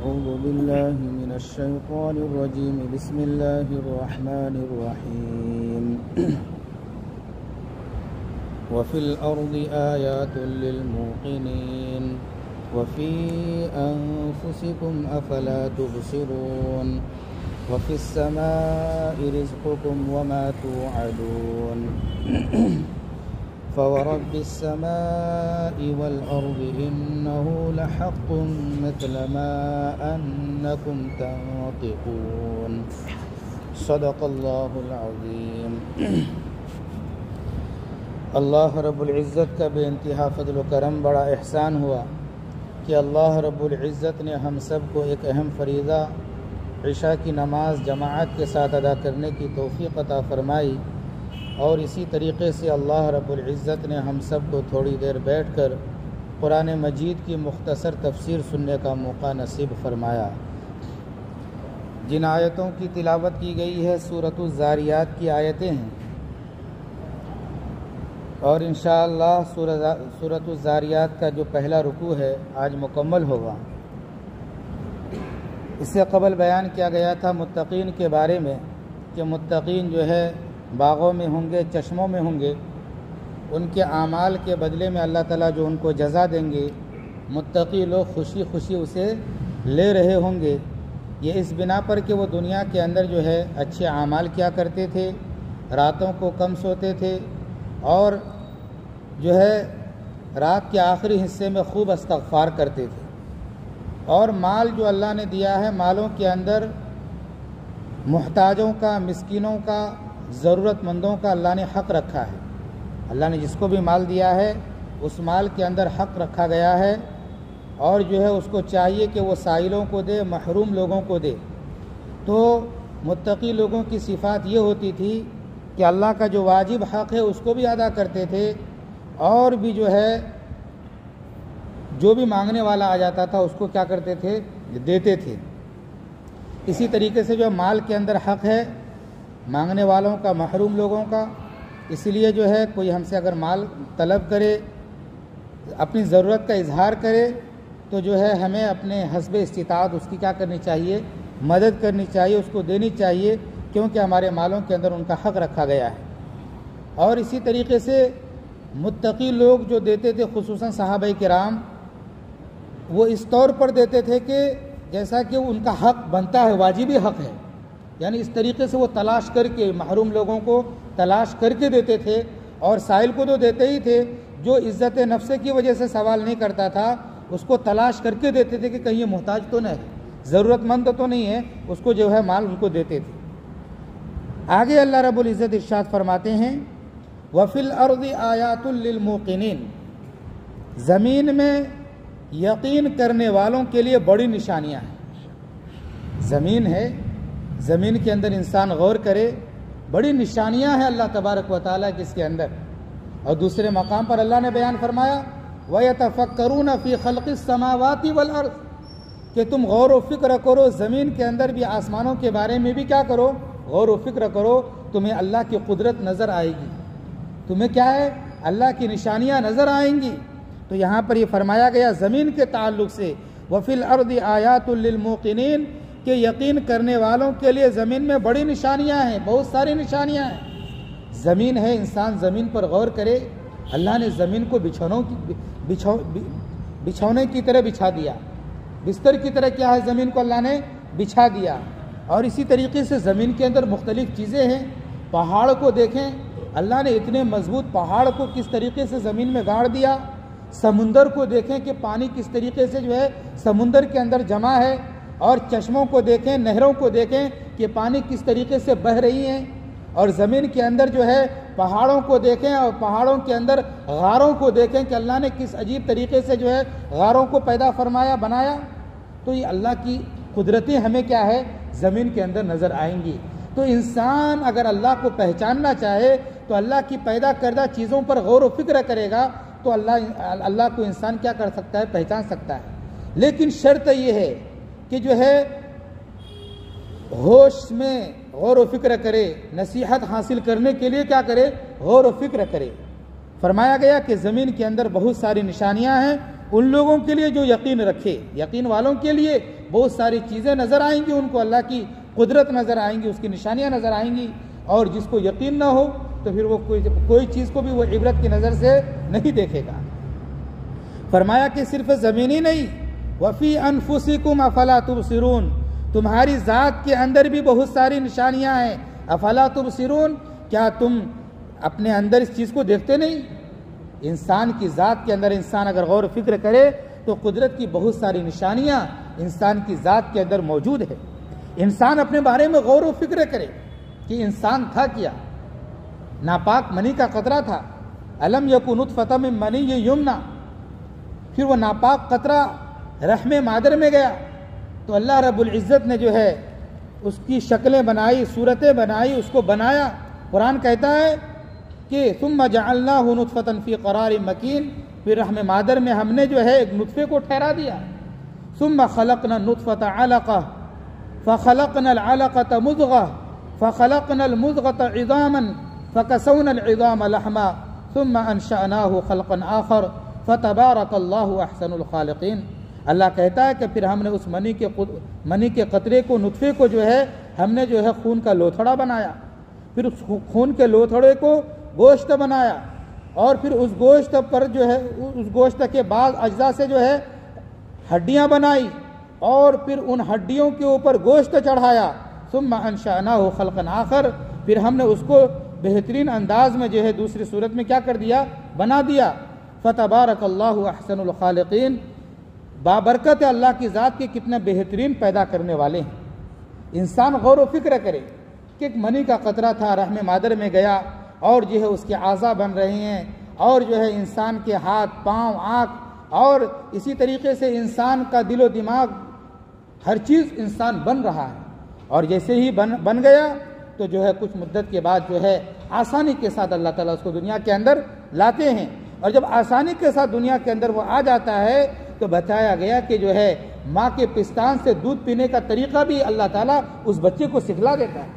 أعوذ بالله من الشيطان الرجيم بسم الله الرحمن الرحيم وفي الأرض آيات للموقنين وفي أنفسكم أفلا تبصرون وفي السماء رزقكم وما توعدون فورب السماء والأرض إنه لحق مثل ما أنكم تنطقون صدق الله العظيم۔ اللہ رب العزت کا بے انتہا فضل و کرم، بڑا احسان ہوا کہ اللہ رب العزت نے ہم سب کو ایک اہم فریضہ عشاء کی نماز جماعت کے ساتھ ادا کرنے کی توفیق عطا فرمائی، اور اسی طریقے سے اللہ رب العزت نے ہم سب کو تھوڑی دیر بیٹھ کر قرآن مجید کی مختصر تفسیر سننے کا موقع نصیب فرمایا۔ جن آیتوں کی تلاوت کی گئی ہے سورۃ الذاریات کی آیتیں ہیں، اور انشاءاللہ سورۃ الذاریات کا جو پہلا رکوع ہے آج مکمل ہوگا۔ اس سے قبل بیان کیا گیا تھا متقین کے بارے میں کہ متقین جو ہے باغوں میں ہوں گے، چشموں میں ہوں گے، ان کے اعمال کے بدلے میں اللہ تعالیٰ جو ان کو جزا دیں گے، متقی لوگ خوشی خوشی اسے لے رہے ہوں گے۔ یہ اس بنا پر کہ وہ دنیا کے اندر جو ہے اچھے اعمال کیا کرتے تھے، راتوں کو کم سوتے تھے، اور جو ہے رات کے آخری حصے میں خوب استغفار کرتے تھے، اور مال جو اللہ نے دیا ہے مالوں کے اندر محتاجوں کا، مسکینوں کا، ضرورت مندوں کا اللہ نے حق رکھا ہے۔ اللہ نے جس کو بھی مال دیا ہے اس مال کے اندر حق رکھا گیا ہے، اور جو ہے اس کو چاہیے کہ وہ سائلوں کو دے، محروم لوگوں کو دے۔ تو متقی لوگوں کی صفات یہ ہوتی تھی کہ اللہ کا جو واجب حق ہے اس کو بھی ادا کرتے تھے، اور بھی جو ہے جو بھی مانگنے والا آ جاتا تھا اس کو کیا کرتے تھے، دیتے تھے۔ اسی طریقے سے جو مال کے اندر حق ہے مانگنے والوں کا، محروم لوگوں کا، اس لیے جو ہے کوئی ہم سے اگر مال طلب کرے، اپنی ضرورت کا اظہار کرے، تو جو ہے ہمیں اپنے حسب استطاعت اس کی کیا کرنی چاہیے، مدد کرنی چاہیے، اس کو دینی چاہیے، کیونکہ ہمارے مالوں کے اندر ان کا حق رکھا گیا ہے۔ اور اسی طریقے سے متقی لوگ جو دیتے تھے، خصوصاً صحابہ کرام، وہ اس طور پر دیتے تھے کہ جیسا کہ ان کا حق بنتا ہے، واجبی حق ہے، یعنی اس طریقے سے وہ تلاش کر کے محروم لوگوں کو تلاش کر کے دیتے تھے، اور سائل کو تو دیتے ہی تھے، جو عزت نفس کی وجہ سے سوال نہیں کرتا تھا اس کو تلاش کر کے دیتے تھے کہ کہیں یہ محتاج تو نہیں ہے، ضرورت مند تو نہیں ہے، اس کو جو ہے مال ان کو دیتے تھے۔ آگے اللہ رب العزت ارشاد فرماتے ہیں وَفِي الْأَرْضِ آیَاتٌ لِّلْمُوقِنِينَ، زمین میں یقین کرنے والوں کے لیے بڑی نشانیاں ہیں۔ زمین ہے، زمین کے اندر انسان غور کرے، بڑی نشانیاں ہیں اللہ تبارک و تعالیٰ کی اس کے اندر۔ اور دوسرے مقام پر اللہ نے بیان فرمایا وَيَتَفَكَّرُونَ فِي خَلْقِ السَّمَاوَاتِ وَالْأَرْضِ، کہ تم غور و فکر کرو، زمین کے اندر بھی، آسمانوں کے بارے میں بھی کیا کرو، غور و فکر کرو، تمہیں اللہ کی قدرت نظر آئے گی، تمہیں کیا ہے، اللہ کی نشانیاں نظر آئیں گی۔ تو یہاں پر یہ فرمایا گیا زمین کے تعلق سے وَفِي الْأَرْضِ آیَاتٌ لِّلْمُوقِنِينَ، کہ یقین کرنے والوں کے لیے زمین میں بڑی نشانیاں ہیں، بہت ساری نشانیاں ہیں۔ زمین ہے، انسان زمین پر غور کرے، اللہ نے زمین کو بچھونے کی طرح بچھا دیا، بستر کی طرح کیا ہے، زمین کو اللہ نے بچھا دیا۔ اور اسی طریقے سے زمین کے اندر مختلف چیزیں ہیں۔ پہاڑ کو دیکھیں، اللہ نے اتنے مضبوط پہاڑ کو کس طریقے سے زمین میں گاڑ دیا۔ سمندر کو دیکھیں کہ پانی کس طریقے سے جو ہے سمندر کے اندر جمع ہے، اور چشموں کو دیکھیں، نہروں کو دیکھیں کہ پانی کس طریقے سے بہہ رہی ہیں، اور زمین کے اندر جو ہے پہاڑوں کو دیکھیں، اور پہاڑوں کے اندر غاروں کو دیکھیں کہ اللہ نے کس عجیب طریقے سے جو ہے غاروں کو پیدا فرمایا، بنایا۔ تو یہ اللہ کی قدرتیں ہمیں کیا ہے، زمین کے اندر نظر آئیں گی۔ تو انسان اگر اللہ کو پہچاننا چاہے تو اللہ کی پیدا کردہ چیزوں پر غور و فکر کرے گا تو اللہ کو انسان کیا کر سکتا ہے، پہچان سکتا ہے۔ لیکن شرط یہ ہے کہ جو ہے ہوش میں غور و فکر کرے، نصیحت حاصل کرنے کے لیے کیا کرے، غور و فکر کرے۔ فرمایا گیا کہ زمین کے اندر بہت ساری نشانیاں ہیں ان لوگوں کے لیے جو یقین رکھے، یقین والوں کے لیے بہت ساری چیزیں نظر آئیں گی ان کو، اللہ کی قدرت نظر آئیں گی، اس کی نشانیاں نظر آئیں گی، اور جس کو یقین نہ ہو تو پھر وہ کوئی چیز کو بھی وہ عبرت کی نظر سے نہیں دیکھے گا۔ فرمایا کہ صرف زمینی نہیں، وفی انفسکم افلا تبصرون، تمہاری ذات کے اندر بھی بہت ساری نشانیاں ہیں، افلا تبصرون، کیا تم اپنے اندر اس چیز کو دیکھتے نہیں؟ انسان کی ذات کے اندر انسان اگر غور و فکر کرے تو قدرت کی بہت ساری نشانیاں انسان کی ذات کے اندر موجود ہے۔ انسان اپنے بارے میں غور و فکر کرے کہ انسان تھا کیا، ناپاک منی کا قطرہ تھا، الم یکن نطفۃ من منی یمنی، پھر وہ ناپاک قطرہ رحم مادر میں گیا تو اللہ رب العزت نے جو ہے اس کی شکلیں بنائی، صورتیں بنائی، اس کو بنایا۔ قرآن کہتا ہے کہ ثم جعلناہ نطفۃ فی قرار مکین، پھر رحم مادر میں ہم نے جو ہے ایک نطفے کو ٹھہرا دیا۔ ثم خلقنا النطفۃ علقہ فخلقنا العلقۃ مضغہ فخلقنا المضغۃ عظاما فکسونا العظام لحما ثم انشأناہ خلقا آخر فتبارک اللہ احسن الخالقین۔ اللہ کہتا ہے کہ پھر ہم نے اس منی کے قطرے کو، نطفے کو جو ہے ہم نے جو ہے خون کا لوتھڑا بنایا، پھر اس خون کے لوتھڑے کو گوشت بنایا، اور پھر اس گوشت پر جو ہے اس گوشت کے بعض اجزاء سے جو ہے ہڈیاں بنائی، اور پھر ان ہڈیوں کے اوپر گوشت چڑھایا۔ ثم انشأناہ خلقا آخر، پھر ہم نے اس کو بہترین انداز میں جو ہے دوسری صورت میں کیا کر دیا، بنا دیا۔ فتبارک اللہ احسن الخالقین، بابرکت اللہ کی ذات کے کتنے بہترین پیدا کرنے والے ہیں۔ انسان غور و فکر کرے کہ ایک منی کا قطرہ تھا، رحم مادر میں گیا، اور جو ہے اس کے اعضاء بن رہے ہیں، اور جو ہے انسان کے ہاتھ، پاؤں، آنکھ، اور اسی طریقے سے انسان کا دل و دماغ، ہر چیز انسان بن رہا ہے، اور جیسے ہی بن گیا تو جو ہے کچھ مدت کے بعد جو ہے آسانی کے ساتھ اللہ تعالیٰ اس کو دنیا کے اندر لاتے ہیں، اور جب آسانی کے ساتھ دنیا کے اندر وہ آ جاتا ہے تو بتایا گیا کہ جو ہے ماں کے پستان سے دودھ پینے کا طریقہ بھی اللہ تعالیٰ اس بچے کو سکھلا دیتا ہے۔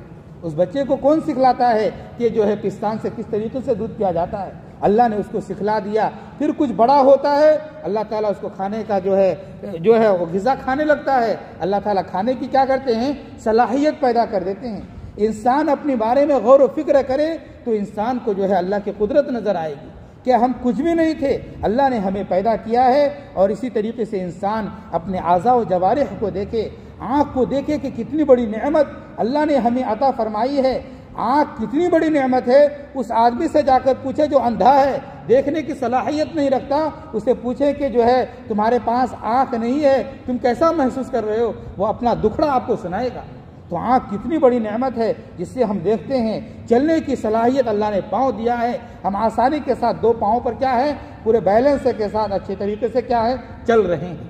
اس بچے کو کون سکھلاتا ہے کہ جو ہے پستان سے کس طریقے سے دودھ پیا جاتا ہے؟ اللہ نے اس کو سکھلا دیا۔ پھر کچھ بڑا ہوتا ہے، اللہ تعالیٰ اس کو کھانے کا جو ہے وہ غذا کھانے لگتا ہے، اللہ تعالیٰ کھانے کی کیا کرتے ہیں، صلاحیت پیدا کر دیتے ہیں۔ انسان اپنے بارے میں غور و فکر کرے تو انسان کو جو ہے اللہ کی قدرت نظر آئے گی کہ ہم کچھ بھی نہیں تھے، اللہ نے ہمیں پیدا کیا ہے۔ اور اسی طریقے سے انسان اپنے اعضاء و جوارح کو دیکھے، آنکھ کو دیکھے کہ کتنی بڑی نعمت اللہ نے ہمیں عطا فرمائی ہے۔ آنکھ کتنی بڑی نعمت ہے، اس آدمی سے جا کر پوچھے جو اندھا ہے، دیکھنے کی صلاحیت نہیں رکھتا، اسے پوچھے کہ جو ہے تمہارے پاس آنکھ نہیں ہے، تم کیسا محسوس کر رہے ہو، وہ اپنا دکھڑا آپ کو سنائے گا۔ تو آنکھ کتنی بڑی نعمت ہے جس سے ہم دیکھتے ہیں۔ چلنے کی صلاحیت اللہ نے پاؤں دیا ہے، ہم آسانی کے ساتھ دو پاؤں پر کیا ہے، پورے بیلنس کے ساتھ اچھے طریقے سے کیا ہے، چل رہے ہیں۔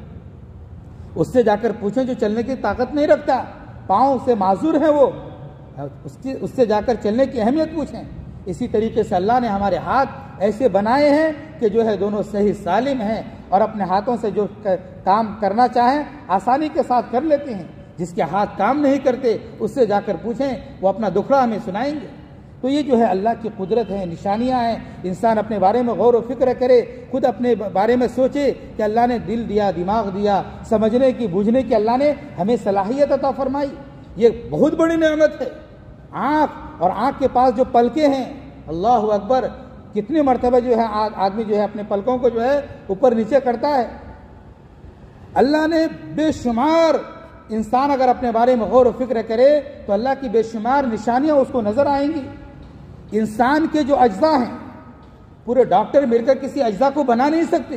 اس سے جا کر پوچھیں جو چلنے کی طاقت نہیں رکھتا، پاؤں سے معذور ہے وہ، اس سے جا کر چلنے کی اہمیت پوچھیں۔ اسی طریقے سے اللہ نے ہمارے ہاتھ ایسے بنائے ہیں کہ جو ہے دونوں صحیح سالم ہیں، اور اپنے ہاتھوں سے جو کام کرنا چاہیں آسانی کے ساتھ کر لیتے ہیں۔ جس کے ہاتھ کام نہیں کرتے اس سے جا کر پوچھیں، وہ اپنا دکھڑا ہمیں سنائیں گے۔ تو یہ جو ہے اللہ کی قدرت ہے، نشانیاں ہیں۔ انسان اپنے بارے میں غور و فکر کرے، خود اپنے بارے میں سوچے کہ اللہ نے دل دیا، دماغ دیا، سمجھنے کی، بوجھنے کی اللہ نے ہمیں صلاحیت عطا فرمائی، یہ بہت بڑی نعمت ہے۔ آنکھ، اور آنکھ کے پاس جو پلکیں ہیں، اللہ اکبر، کتنی مرتبہ جو ہے آدمی جو ہے اپنے پلکوں کو جو ہے اوپر نیچے کرتا ہے۔ اللہ نے بے شمار، انسان اگر اپنے بارے میں غور و فکر کرے تو اللہ کی بے شمار نشانیاں اس کو نظر آئیں گی۔ انسان کے جو اجزاء ہیں، پورے ڈاکٹر مل کر کسی اجزاء کو بنا نہیں سکتے۔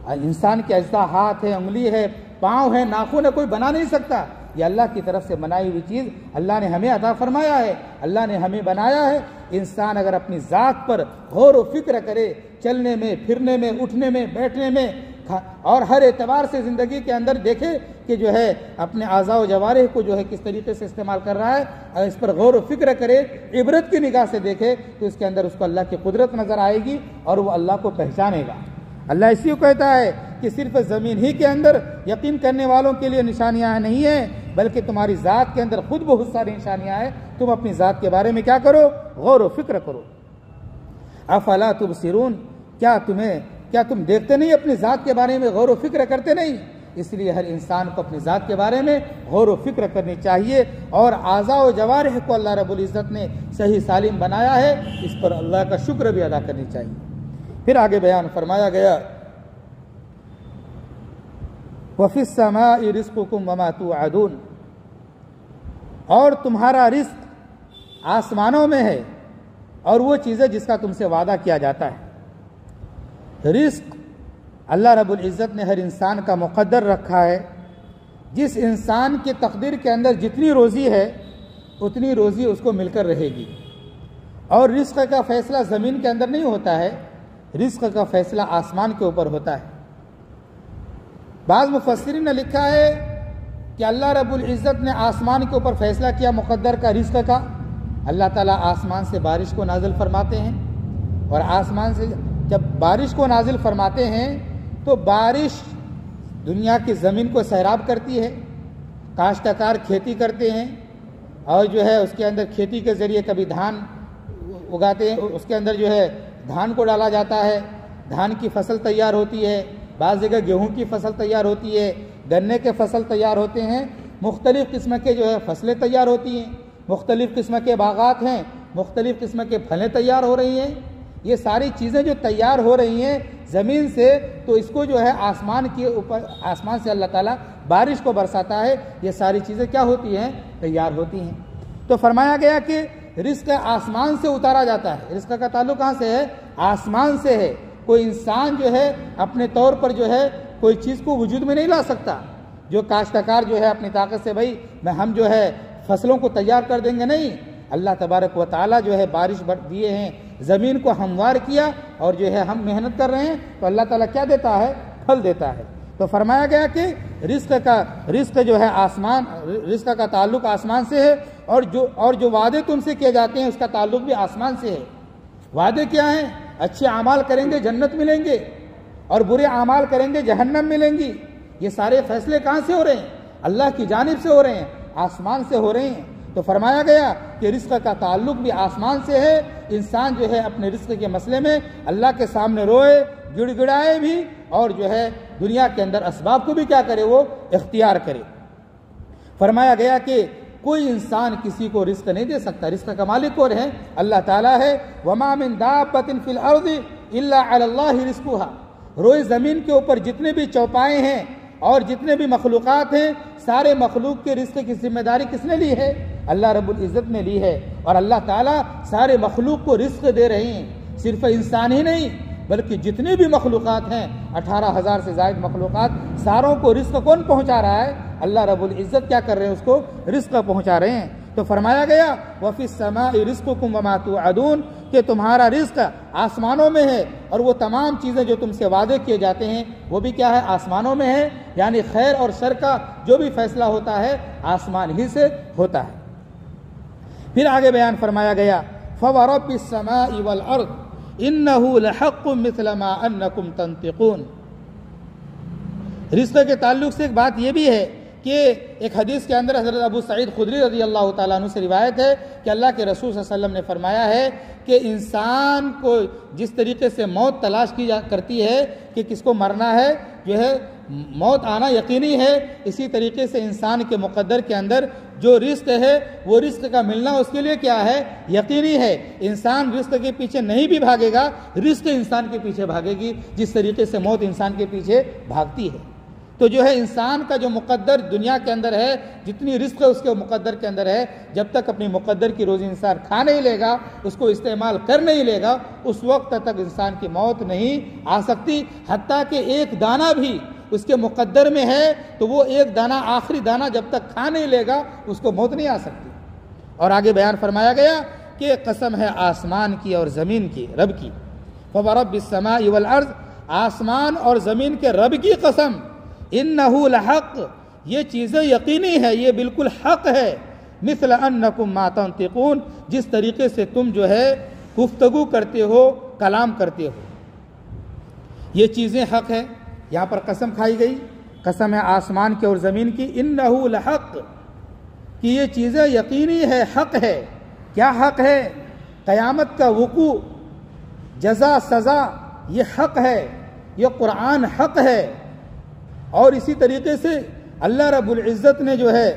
انسان کے اجزاء، ہاتھ ہے، انگلی ہے، پاؤں ہے، ناخن ہے، کوئی بنا نہیں سکتا۔ یہ اللہ کی طرف سے بنائی ہوئی چیز اللہ نے ہمیں عطا فرمایا ہے، اللہ نے ہمیں بنایا ہے۔ انسان اگر اپنی ذات پر غور و فکر کرے، چلنے میں، پھرنے میں، اٹھنے میں، بیٹھنے میں، اور ہر اعتبار سے زندگی کے اندر دیکھے کہ جو ہے اپنے اعضاء و جوارح کو جو ہے کس طریقے سے استعمال کر رہا ہے، اور اس پر غور و فکر کرے، عبرت کی نگاہ سے دیکھے، تو اس کے اندر اس کو اللہ کی قدرت نظر آئے گی اور وہ اللہ کو پہچانے گا۔ اللہ اسی کو کہتا ہے کہ صرف زمین ہی کے اندر یقین کرنے والوں کے لیے نشانیاں نہیں ہیں، بلکہ تمہاری ذات کے اندر خود بہت ساری نشانیاں ہیں۔ تم اپنی ذات کے بارے میں کیا کرو، غور و فکر کرو۔ افلا تبصرون، کیا تم دیکھتے نہیں، اپنی ذات کے بارے میں غور و فکر کرتے نہیں؟ اس لیے ہر انسان کو اپنی ذات کے بارے میں غور و فکر کرنی چاہیے، اور اعضاء و جوارح کو اللہ رب العزت نے صحیح سالم بنایا ہے، اس پر اللہ کا شکر بھی ادا کرنی چاہیے۔ پھر آگے بیان فرمایا گیا وَفِي السَّمَاءِ رِزْقُكُمْ وَمَا تُوعَدُونَ، اور تمہارا رزق آسمانوں میں ہے اور وہ چیزیں جس کا تم سے وعدہ کیا جاتا ہے۔ رزق اللہ رب العزت نے ہر انسان کا مقدر رکھا ہے، جس انسان کی تقدیر کے اندر جتنی روزی ہے اتنی روزی اس کو مل کر رہے گی، اور رزق کا فیصلہ زمین کے اندر نہیں ہوتا ہے، رزق کا فیصلہ آسمان کے اوپر ہوتا ہے۔ بعض مفسرین نے لکھا ہے کہ اللہ رب العزت نے آسمان کے اوپر فیصلہ کیا مقدر کا، رزق کا۔ اللہ تعالیٰ آسمان سے بارش کو نازل فرماتے ہیں، اور آسمان سے جب بارش کو نازل فرماتے ہیں تو بارش دنیا کی زمین کو سیراب کرتی ہے، کاشتکار کھیتی کرتے ہیں، اور جو ہے اس کے اندر کھیتی کے ذریعے کبھی دھان اگاتے ہیں، اس کے اندر جو ہے دھان کو ڈالا جاتا ہے، دھان کی فصل تیار ہوتی ہے، بعض جگہ گیہوں کی فصل تیار ہوتی ہے، گنے کے فصل تیار ہوتے ہیں، مختلف قسم کے جو ہے فصلیں تیار ہوتی ہیں، مختلف قسم کے باغات ہیں، مختلف قسم کے پھلیں تیار ہو رہی ہیں۔ یہ ساری چیزیں جو تیار ہو رہی ہیں زمین سے، تو اس کو جو ہے آسمان کے اوپر، آسمان سے اللہ تعالیٰ بارش کو برساتا ہے، یہ ساری چیزیں کیا ہوتی ہیں؟ تیار ہوتی ہیں۔ تو فرمایا گیا کہ رزق آسمان سے اتارا جاتا ہے۔ رزق کا تعلق کہاں سے ہے؟ آسمان سے ہے۔ کوئی انسان جو ہے اپنے طور پر جو ہے کوئی چیز کو وجود میں نہیں لا سکتا۔ جو کاشتکار جو ہے اپنی طاقت سے بھائی ہم جو ہے فصلوں کو تیار کر دیں گے، نہیں، اللہ تبارک و تعالیٰ جو ہے بارش دیے ہیں، زمین کو ہموار کیا، اور جو ہے ہم محنت کر رہے ہیں تو اللہ تعالیٰ کیا دیتا ہے؟ پھل دیتا ہے۔ تو فرمایا گیا کہ رزق جو ہے آسمان، رزق کا تعلق آسمان سے ہے، اور جو وعدے تم سے کیے جاتے ہیں اس کا تعلق بھی آسمان سے ہے۔ وعدے کیا ہیں؟ اچھے اعمال کریں گے جنت ملیں گے، اور برے اعمال کریں گے جہنم ملیں گی۔ یہ سارے فیصلے کہاں سے ہو رہے ہیں؟ اللہ کی جانب سے ہو رہے ہیں، آسمان سے ہو رہے ہیں۔ تو فرمایا گیا کہ رزق کا تعلق بھی آسمان سے ہے۔ انسان جو ہے اپنے رزق کے مسئلے میں اللہ کے سامنے روئے، گڑ گڑائے بھی، اور جو ہے دنیا کے اندر اسباب کو بھی کیا کرے؟ وہ اختیار کرے۔ فرمایا گیا کہ کوئی انسان کسی کو رزق نہیں دے سکتا، رزق کا مالک کون ہے؟ اللہ تعالیٰ ہے۔ وَمَا مِن دَابَّةٍ فِي الْأَرْضِ إِلَّا عَلَى اللَّهِ رِزْقُهَا، روئے زمین کے اوپر جتنے بھی چوپائے ہیں اور جتنے بھی مخلوقات ہیں، سارے مخلوق کے رزق کی ذمہ داری کس نے لی ہے؟ اللہ رب العزت نے لی ہے، اور اللہ تعالیٰ سارے مخلوق کو رزق دے رہے ہیں۔ صرف انسان ہی نہیں بلکہ جتنے بھی مخلوقات ہیں، 18,000 سے زائد مخلوقات، ساروں کو رزق کون پہنچا رہا ہے؟ اللہ رب العزت کیا کر رہے ہیں؟ اس کو رزق پہنچا رہے ہیں۔ تو فرمایا گیا وَفِي السَّمَاءِ رِزْقُكُمْ وَمَا تُوعَدُونَ، کہ تمہارا رزق آسمانوں میں ہے، اور وہ تمام چیزیں جو تم سے وعدے کیے جاتے ہیں وہ بھی کیا ہے؟ آسمانوں میں ہے۔ یعنی خیر اور شر کا جو بھی فیصلہ ہوتا ہے آسمان ہی سے ہوتا ہے۔ پھر آگے بیان فرمایا گیا فَوَرَبِّ السَّمَاءِ وَالْأَرْضِ إِنَّهُ لَحَقٌّ مِثْلَ مَا أَنَّكُمْ تَنطِقُونَ۔ رزق کے تعلق سے ایک بات یہ بھی ہے کہ ایک حدیث کے اندر حضرت ابو سعید خدری رضی اللہ تعالیٰ عنہ سے روایت ہے کہ اللہ کے رسول صلی اللہ علیہ وسلم نے فرمایا ہے کہ انسان کو جس طریقے سے موت تلاش کی کرتی ہے کہ کس کو مرنا ہے، جو ہے موت آنا یقینی ہے، اسی طریقے سے انسان کے مقدر کے اندر جو رزق ہے وہ رزق کا ملنا اس کے لیے کیا ہے؟ یقینی ہے۔ انسان رزق کے پیچھے نہیں بھی بھاگے گا، رزق انسان کے پیچھے بھاگے گی، جس طریقے سے موت انسان کے پیچھے بھاگتی ہے۔ تو جو ہے انسان کا جو مقدر دنیا کے اندر ہے، جتنی رزق اس کے مقدر کے اندر ہے، جب تک اپنی مقدر کی روزی انسان کھا نہیں لے گا، اس کو استعمال کر نہیں لے گا، اس وقت تک انسان کی موت نہیں آ سکتی۔ حتیٰ کہ ایک دانہ بھی اس کے مقدر میں ہے تو وہ ایک دانہ، آخری دانہ جب تک کھا نہیں لے گا اس کو موت نہیں آ سکتی۔ اور آگے بیان فرمایا گیا کہ قسم ہے آسمان کی اور زمین کی، رب کی۔ فَوَرَبِّ السَّمَاءِ وَالْأَرْضِ، آسمان اور زمین کے رب کی قسم، انہو لحق، یہ چیزیں یقینی ہے، یہ بالکل حق ہے، مثل انکم ما تنطقون، جس طریقے سے تم جو ہے گفتگو کرتے ہو، کلام کرتے ہو، یہ چیزیں حق ہے۔ یہاں پر قسم کھائی گئی، قسم ہے آسمان کی اور زمین کی، انہو لحق، کہ یہ چیزیں یقینی ہے، حق ہے۔ کیا حق ہے؟ قیامت کا وقوع، جزا سزا، یہ حق ہے، یہ قرآن حق ہے۔ اور اسی طریقے سے اللہ رب العزت نے جو ہے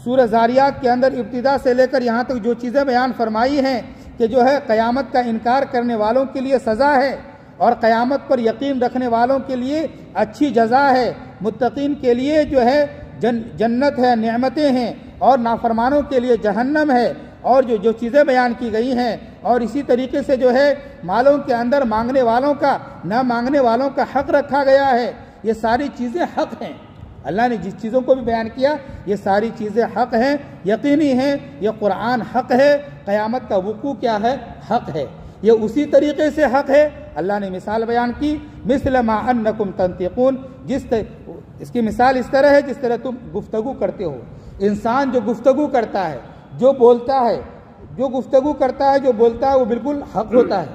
سورہ زاریات کے اندر ابتدا سے لے کر یہاں تک جو چیزیں بیان فرمائی ہیں کہ جو ہے قیامت کا انکار کرنے والوں کے لیے سزا ہے اور قیامت پر یقین رکھنے والوں کے لیے اچھی جزا ہے، متقین کے لیے جو ہے جنت ہے، نعمتیں ہیں، اور نافرمانوں کے لیے جہنم ہے، اور جو چیزیں بیان کی گئی ہیں، اور اسی طریقے سے جو ہے مالوں کے اندر مانگنے والوں کا نہ مانگنے والوں کا حق رکھا گیا ہے۔ یہ ساری چیزیں حق ہیں، اللہ نے جس چیزوں کو بھی بیان کیا یہ ساری چیزیں حق ہیں، یقینی ہیں، یہ قرآن حق ہے، قیامت کا وقوع کیا ہے، حق ہے، یہ اسی طریقے سے حق ہے۔ اللہ نے مثال بیان کی، مثل ما انکم تنطقون، اس کی مثال اس طرح ہے جس طرح تم گفتگو کرتے ہو۔ انسان جو گفتگو کرتا ہے، جو بولتا ہے، جو گفتگو کرتا ہے، جو بولتا ہے، وہ بالکل حق ہوتا ہے۔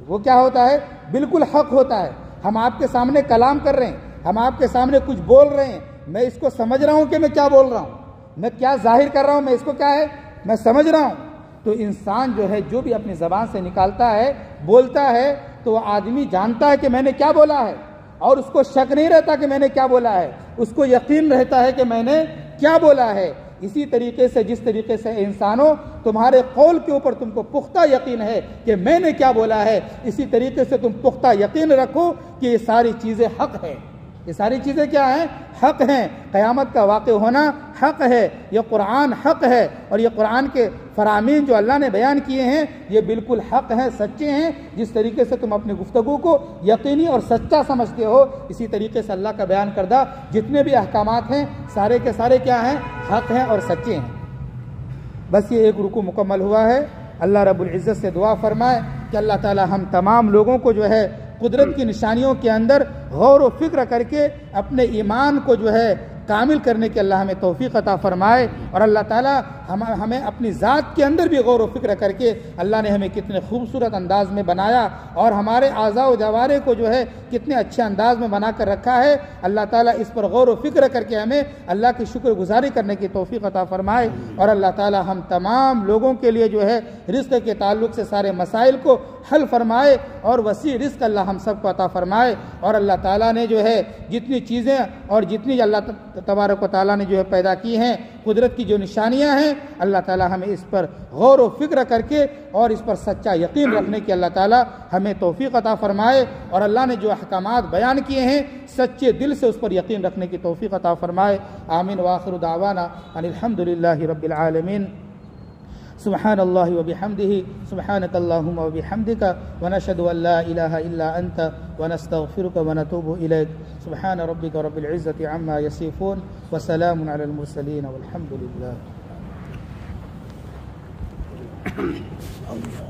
وہ کیا ہوتا ہے؟ بالکل حق ہوتا ہے۔ ہم آپ کے سامنے کلام کر رہے ہیں، ہم آپ کے سامنے کچھ بول رہے ہیں، میں اس کو سمجھ رہا ہوں کہ میں کیا بول رہا ہوں، میں کیا ظاہر کر رہا ہوں، میں اس کو کیا ہے، میں سمجھ رہا ہوں۔ تو انسان جو ہے جو بھی اپنی زبان سے نکالتا ہے، بولتا ہے، تو وہ آدمی جانتا ہے کہ میں نے کیا بولا ہے، اور اس کو شک نہیں رہتا کہ میں نے کیا بولا ہے، اس کو یقین رہتا ہے کہ میں نے کیا بولا ہے۔ اسی طریقے سے جس طریقے سے انسانوں تمہارے قول کے اوپر تم کو پختہ یقین ہے کہ میں نے کیا بولا ہے، اسی طریقے سے تم پختہ یقین رکھو کہ یہ ساری چیزیں حق ہیں۔ یہ ساری چیزیں کیا ہیں؟ حق ہیں۔ قیامت کا واقع ہونا حق ہے، یہ قرآن حق ہے، اور یہ قرآن کے فرامین جو اللہ نے بیان کیے ہیں یہ بالکل حق ہیں، سچے ہیں۔ جس طریقے سے تم اپنی گفتگو کو یقینی اور سچا سمجھتے ہو، اسی طریقے سے اللہ کا بیان کردہ جتنے بھی احکامات ہیں سارے کے سارے کیا ہیں؟ حق ہیں اور سچے ہیں۔ بس یہ ایک رکوع مکمل ہوا ہے۔ اللہ رب العزت سے دعا فرمائے کہ اللہ تعالی ہم تمام لوگوں کو جو ہے قدرت کی نشانیوں کے اندر غور و فکر کر کے اپنے ایمان کو جو ہے کامل کرنے کے اللہ ہمیں توفیق عطا فرمائے، اور اللہ تعالیٰ ہمیں اپنی ذات کے اندر بھی غور و فکر کر کے اللہ نے ہمیں کتنے خوبصورت انداز میں بنایا اور ہمارے اعضاء و جوارح کو جو ہے کتنے اچھے انداز میں بنا کر رکھا ہے۔ اللہ تعالیٰ اس پر غور و فکر کر کے ہمیں اللہ کی شکر گزاری کرنے کی توفیق عطا فرمائے، اور اللہ تعالیٰ ہم تمام لوگوں کے لیے جو ہے رزق کے تعلق سے سارے مسائل کو حل فرمائے، اور وسیع رزق اللہ ہم سب کو عطا فرمائے۔ اور اللہ تعالیٰ نے جو ہے جتنی چیزیں اور جتنی اللہ تبارک و تعالیٰ نے جو ہے پیدا کی ہیں، قدرت کی جو نشانیاں ہیں، اللہ تعالیٰ ہمیں اس پر غور و فکر کر کے اور اس پر سچا یقین رکھنے کی اللہ تعالیٰ ہمیں توفیق عطا فرمائے، اور اللہ نے جو احکامات بیان کیے ہیں سچے دل سے اس پر یقین رکھنے کی توفیق عطا فرمائے۔ آمین وآخر دعوانا ان الحمد للہ رب العالمین۔ سبحان اللہ وبحمدہ، سبحانک اللہم وبحمدک، ونشہد ان لا الہ الا انت، ونستغفرک ونتوب الیک۔ سبحان ربک رب العزۃ عما یصفون، وسلام علی المرسلین، والحمد للہ۔ اللہ